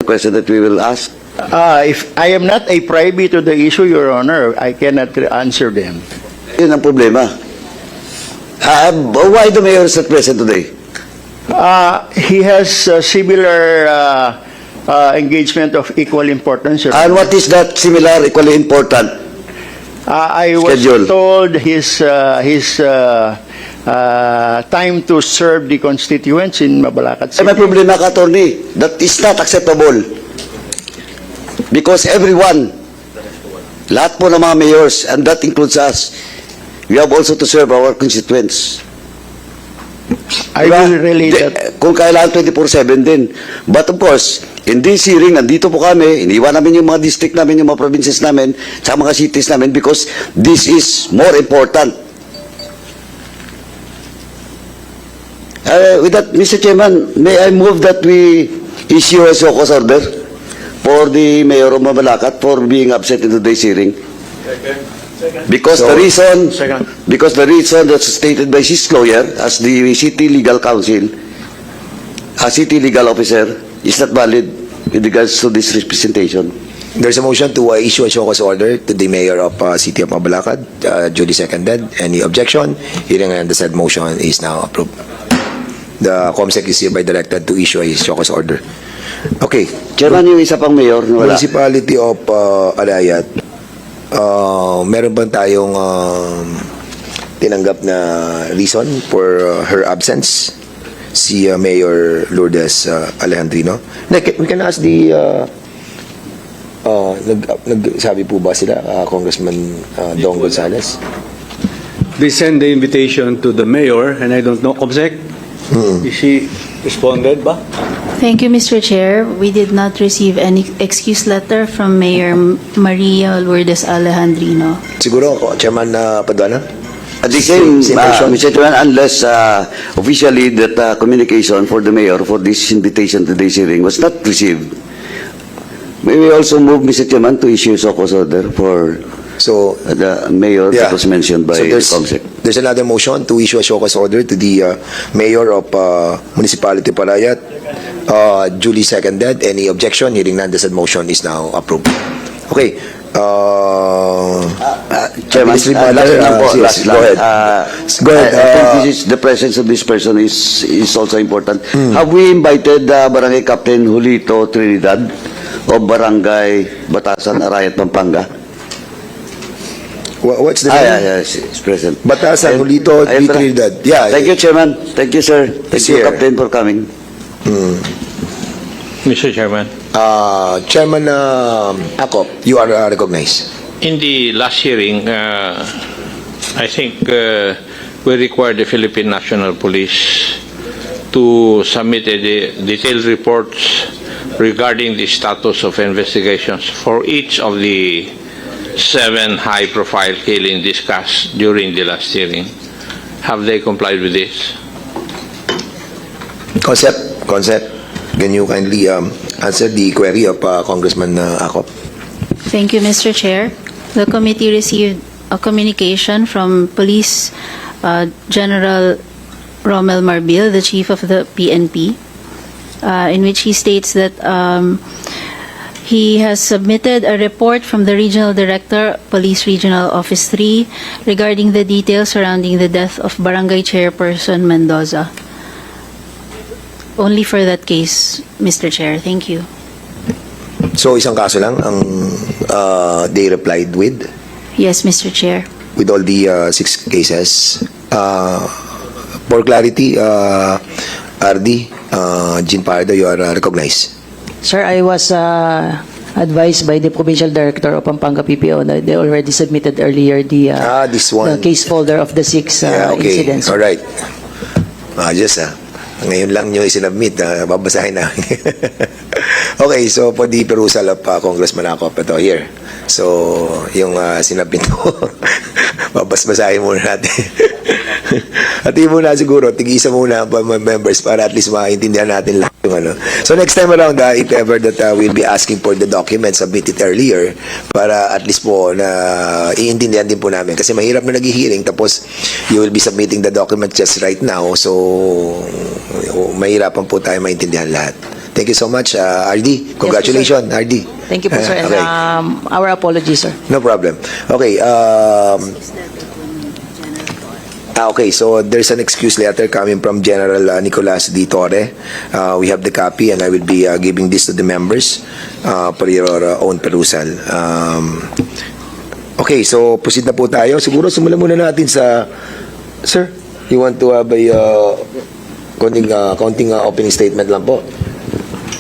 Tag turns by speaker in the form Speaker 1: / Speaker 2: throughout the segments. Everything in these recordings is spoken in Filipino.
Speaker 1: question that we will ask?
Speaker 2: If I am not a privy to the issue, Your Honor, I cannot answer them.
Speaker 1: Yun ang problema. Why the mayor is not present today?
Speaker 2: He has similar engagement of equal importance, Your
Speaker 1: And
Speaker 2: Honor.
Speaker 1: what is that similar, equally important?
Speaker 2: I was
Speaker 1: Schedule.
Speaker 2: told his time to serve the constituents in Mabalacat
Speaker 1: May
Speaker 2: City.
Speaker 1: problema ka, attorney. That is not acceptable. Because everyone, lahat po ng mga mayors, and that includes us, we have also to serve our constituents.
Speaker 2: I
Speaker 1: Diba?
Speaker 2: will relay that.
Speaker 1: Kung kailangan 24/7 din. But of course, in this hearing, nandito po kami, iniwan namin yung mga district namin, yung mga provinces namin, sa mga cities namin because this is more important. With that, Mr. Chairman, may I move that we issue a show cause order for the Mayor of Mabalacat for being absent in today's hearing? Because the reason that's stated by his lawyer as the city legal counsel, a city legal officer, is not valid with regards to this representation.
Speaker 3: There's a motion to issue a show cause order to the mayor of City of Mabalacat. Duly seconded. Any objection? Hearing and the said motion is now approved. The COMSEC is hereby directed to issue a show cause order. Okay.
Speaker 1: Chairman, yung isa pang mayor na wala.
Speaker 3: Municipality of Alayat. Meron bang tayong tinanggap na reason for her absence? Si Mayor Lourdes Alejandrino. We can ask the nagsabi po ba sila, Congressman Dong Gonzales?
Speaker 4: They send the invitation to the mayor, and I don't know, Comsec, is she responded ba?
Speaker 5: Thank you, Mr. Chair. We did not receive any excuse letter from Mayor Maria Lourdes Alejandrino.
Speaker 3: Siguro, Chairman Paduana?
Speaker 1: At the same,
Speaker 3: Same motion.
Speaker 1: Mr. Chairman, unless officially that communication for the mayor for this invitation to today's hearing was not received, may we also move, Mr. Chairman, to issue a cause order for
Speaker 3: So,
Speaker 1: the mayor that was mentioned by
Speaker 3: so
Speaker 1: COMSEC.
Speaker 3: there's another motion to issue a show cause order to the mayor of Municipality of Alayat. Duly seconded. Any objection? Hearing none, the said motion is now approved. Okay.
Speaker 1: Chairman,
Speaker 3: Mr.
Speaker 1: last
Speaker 3: Butler,
Speaker 1: lang po,
Speaker 3: yes,
Speaker 1: last
Speaker 3: go
Speaker 1: lang.
Speaker 3: ahead. Go ahead.
Speaker 1: I think the presence of this person is also important. Have we invited Barangay Captain Julito Trinidad of Barangay Batasan, Arayat, Pampanga?
Speaker 3: What's the name?
Speaker 1: Yes, it's present.
Speaker 3: Batasan, Julito Trinidad. Yeah.
Speaker 1: Thank you, Chairman. Thank you, sir. Thank you,
Speaker 3: Here.
Speaker 1: Captain, for coming.
Speaker 6: Mr. Chairman,
Speaker 3: Chairman Akop, you are recognized.
Speaker 6: in the last hearing, I think we required the Philippine National Police to submit detailed reports regarding the status of investigations for each of the 7 high-profile killings discussed during the last hearing. Have they complied with this?
Speaker 3: Concept, can you kindly answer the query of Congressman Akop?
Speaker 5: Thank you, Mr. Chair. The committee received a communication from Police General Romel Marbil, the chief of the PNP, in which he states that he has submitted a report from the Regional Director, Police Regional Office 3, regarding the details surrounding the death of Barangay Chairperson Mendoza. Only for that case, Mr. Chair. Thank you.
Speaker 3: So, isang kaso lang ang they replied with
Speaker 5: Yes, Mr. Chair.
Speaker 3: all the 6 cases. For clarity, RD, Jean Pardo, you are recognized.
Speaker 7: Sir, I was advised by the Provincial Director of Pampanga PPO that they already submitted earlier the
Speaker 3: This one.
Speaker 7: the case folder of the 6
Speaker 3: Yeah, okay.
Speaker 7: incidents.
Speaker 3: All right. Just ngayon lang nyo isinabmit, babasahin na. Okay, so for the perusal of Congressman Akop, ito here. So, yung sinabit ko, babasbasahin muna natin. At muna siguro, tig-isa muna ang members para at least maintindihan natin lahat yung ano. So next time around, if ever that we'll be asking for the documents submitted earlier para at least po na iintindihan din po namin. Kasi mahirap na nag-hearing tapos you will be submitting the documents just right now. So mahirapan po tayo maintindihan lahat. Thank you so much, RD. Congratulations, RD.
Speaker 7: Thank you po, sir. And
Speaker 3: Okay.
Speaker 7: our apologies, sir.
Speaker 3: No problem. Okay, okay, so there's an excuse letter coming from General Nicolas D. Torre. We have the copy and I will be giving this to the members for your own perusal. Okay, so proceed na po tayo. Siguro simulan muna natin sa... Sir, you want to have a counting opening statement lang po?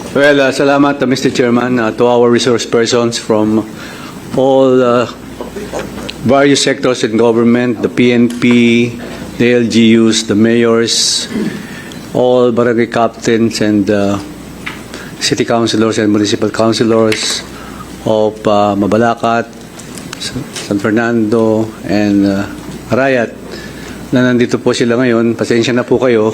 Speaker 4: Well, salamat, Mr. Chairman, to our resource persons from all various sectors in government, the PNP, the LGUs, the mayors, all barangay captains and city councilors and municipal councilors of Mabalacat, San Fernando, and Arayat, na nandito po sila ngayon. Pasensya na po kayo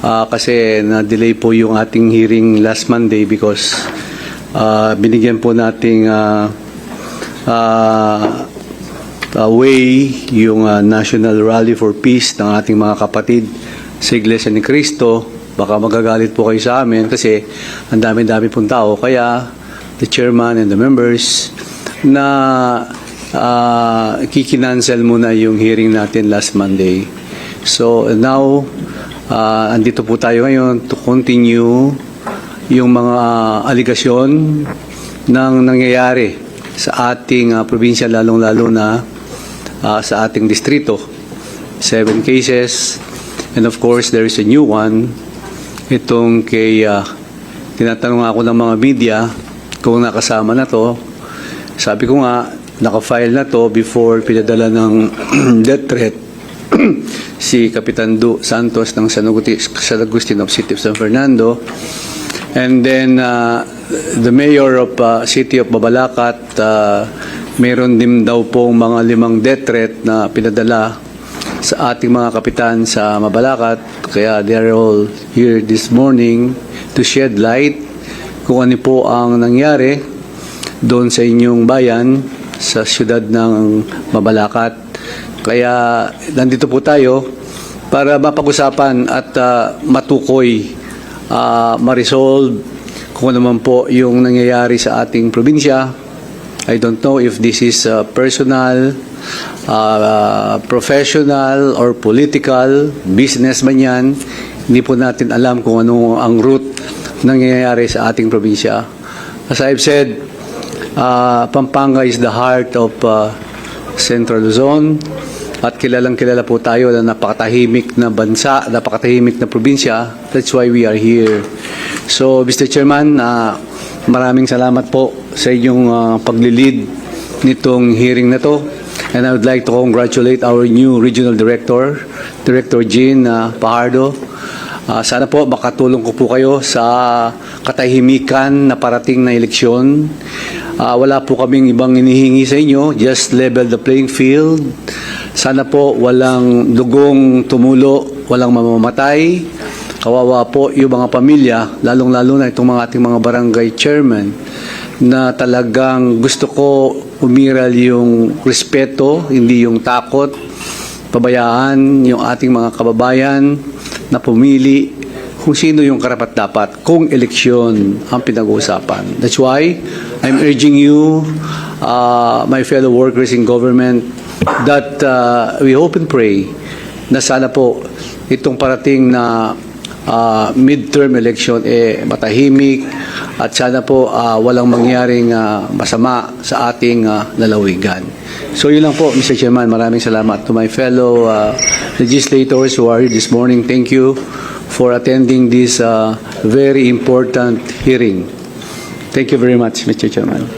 Speaker 4: kasi na-delay po yung ating hearing last Monday because binigyan po nating way yung National Rally for Peace ng ating mga kapatid sa Iglesia ni Cristo. Baka magagalit po kayo sa amin kasi ang dami-dami pong tao. Kaya the chairman and the members na kikinansel muna yung hearing natin last Monday. So now, andito po tayo ngayon to continue yung mga aligasyon ng nangyayari sa ating probinsya, lalong-lalo na sa ating distrito. 7 cases, and of course there is a new one. Itong kay tinatanong ako ng mga media kung nakasama na to. Sabi ko nga, naka-file na to before pinadala ng death threat si Kapitan Du Santos ng San Agustin of City of San Fernando. And then the mayor of City of Mabalacat, meron din daw pong mga 5 death threat na pinadala sa ating mga kapitan sa Mabalacat. Kaya they are all here this morning to shed light kung ano po ang nangyari doon sa inyong bayan sa siyudad ng Mabalacat. Kaya nandito po tayo para mapag-usapan at matukoy, ma-resolve kung ano man po yung nangyayari sa ating probinsya. I don't know if this is personal, professional, or political, business man yan. Hindi po natin alam kung ano ang root nangyayari sa ating probinsya. As I've said, Pampanga is the heart of Central Luzon at kilalang-kilala po tayo na napakatahimik na bansa, napakatahimik na probinsya. That's why we are here. So, Mr. Chairman, maraming salamat po sa inyong paglilid nitong hearing na to. And I would like to congratulate our new Regional Director, Director Jean Pajardo. Sana po makatulong ko po kayo sa katahimikan na parating na eleksyon. Wala po kaming ibang inihingi sa inyo, just level the playing field. Sana po walang dugong tumulo, walang mamamatay. Kawawa po yung mga pamilya, lalong-lalo na itong mga ating mga barangay chairman na talagang gusto ko umiral yung respeto, hindi yung takot, pabayaan yung ating mga kababayan na pumili kung sino yung karapat-dapat kung eleksyon ang pinag-uusapan. That's why I'm urging you, my fellow workers in government, that we hope and pray na sana po itong parating na midterm election matahimik at sana po walang mangyaring masama sa ating lalawigan. So yun lang po, Mr. Chairman. Maraming salamat to my fellow legislators who are here this morning. Thank you for attending this very important hearing. Thank you very much, Mr. Chairman.